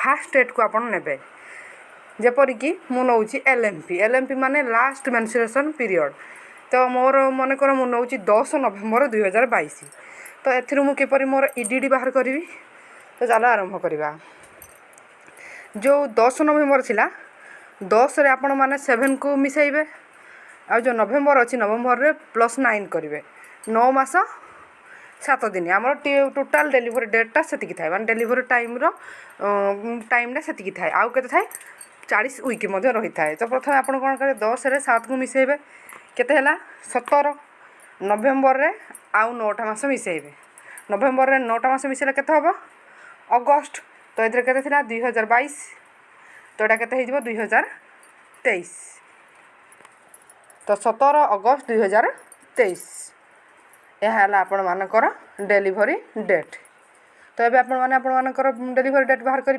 Fast date को आपण नेबे जेपरिकी मु नौ एल एम पी माने लास्ट मेंस्ट्रुएशन पीरियड। तो मोर मन कर मु नौ 10 नवेम्बर 2022। तो एथिरु मु किपरि मोर ईडीडी बाहर करी। तो चलो आरंभ करवा। जो 10 नवेम्बर थिला 10 रे आपण माने 7 को मिसाइबे आ जो नवेम्बर अच्छी नवेम्बर रे +9 करेंगे 9 मास 7 दिन आम टोटाल डेलीवरी डेटा से थाए माने डेलीवरी टाइमटा से थाए आउ के थाए 40 वीक रही थाए। तो प्रथम आप कौन करेंगे 10 रे 7 को मिसेबे केते हैला 17 नवेम्बर रे आउ 9टा मास मिसेबे नवेम्बर रे 9टा मास मिसेला केते हबो अगस्त। तो इधर केते थिला 2022 तो एटा केते हिजबो 2023। तो 17 अगस्त 2023 यह है आपण मानकर डेलीवरी डेट। तो ये आपण माने आपण मानकर डेलीवरी डेट बाहर करि